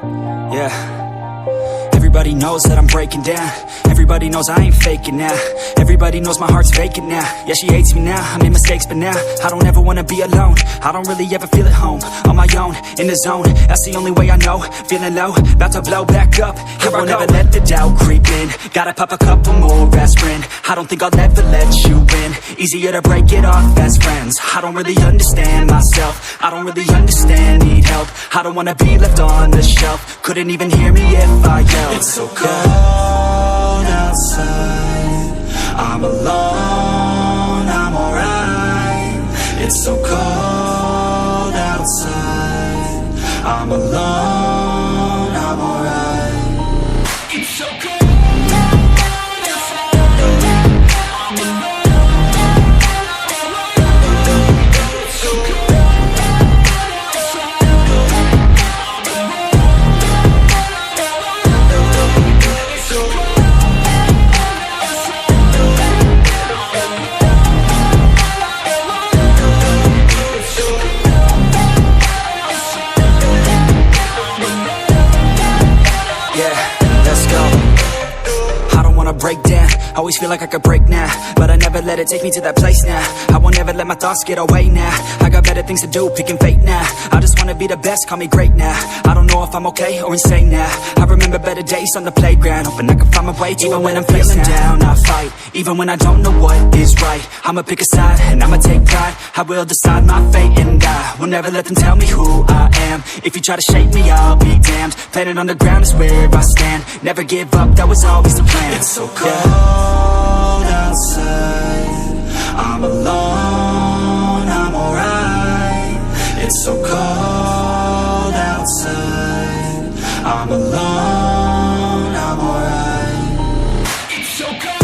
Yeah. Everybody knows that I'm breaking down. Everybody knows I ain't faking now. Everybody knows my heart's vacant now. Yeah, she hates me now, I made mistakes, but now I don't ever wanna be alone. I don't really ever feel at home. On my own, in the zone, that's the only way I know. Feeling low, about to blow back up. Here I won't ever let the doubt creep in. Gotta pop a couple more aspirin. I don't think I'll ever let you in. Easier to break it off as friends. I don't really understand myself. I don't really understand, need help. I don't wanna be left on the shelf. Couldn't even hear me if I yelled. It's so cold outside, I'm alone, I'm alright. It's so cold outside, I'm alone, I'm alright. It's so cold. Break down, always feel like I could break now, but I never let it take me to that place now. I won't ever let my thoughts get away now. I got better things to do, picking fate now. I just wanna be the best, call me great now. I don't know if I'm okay or insane now. I remember better days on the playground, hoping I can find my way to even when I'm feeling down, I fight. Even when I don't know what is right, I'ma pick a side and I'ma take pride. I will decide my fate and I will never let them tell me who I am. If you try to shape me, I'll be damned. Planet on the ground is where I stand. Never give up, that was always the plan. It's so cold outside, I'm alone, I'm alright. It's so cold outside, I'm alone, I'm alright. It's so cold.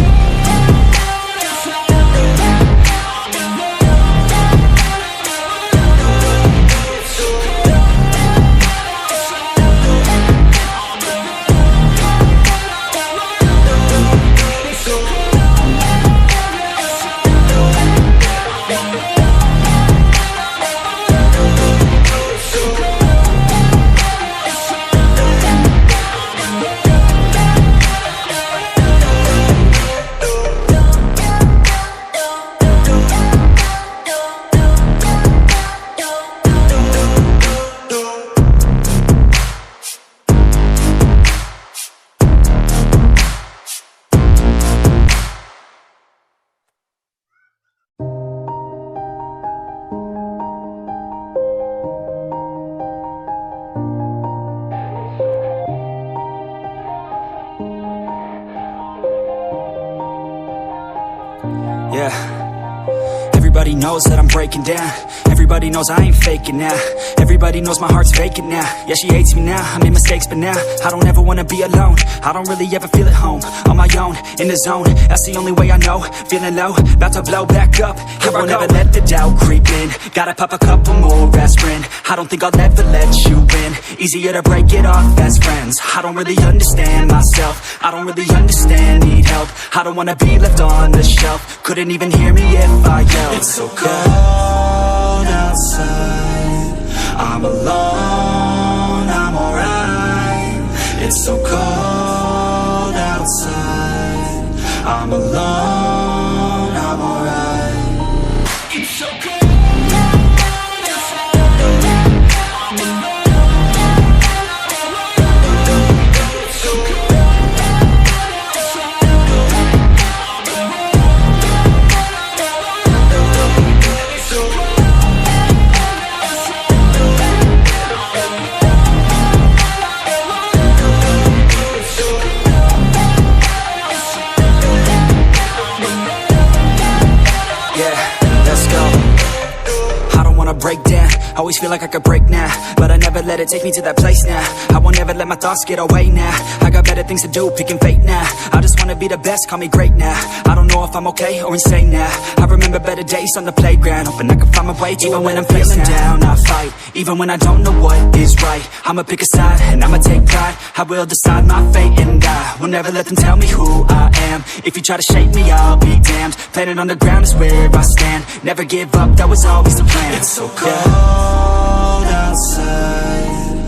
Yeah. Everybody knows that I'm breaking down. Everybody knows I ain't faking now. Everybody knows my heart's vacant now. Yeah, she hates me now, I made mistakes, but now I don't ever wanna be alone. I don't really ever feel at home. On my own, in the zone, that's the only way I know. Feeling low, about to blow back up. Here I won't ever let the doubt creep in. Gotta pop a couple more aspirin. I don't think I'll ever let you in. Easier to break it off as friends. I don't really understand myself. I don't really understand, need help. I don't wanna be left on the shelf. Couldn't even hear me if I yelled. It's so cold outside, I'm alone, I'm alright. It's so cold outside, I'm alone, I'm alright. It's so cold. Break down, always feel like I could break now, but I never let it take me to that place now. I won't ever let my thoughts get away now. I got better things to do, picking fate now. I just wanna be the best, call me great now. I don't know if I'm okay or insane now. I remember better days on the playground, hoping I can find my way to even when I'm feeling down, I fight. Even when I don't know what is right, I'ma pick a side and I'ma take pride. I will decide my fate and I will never let them tell me who I am. If you try to shape me, I'll be damned. Planet on the ground is where I stand. Never give up, that was always the plan. It's so cold outside,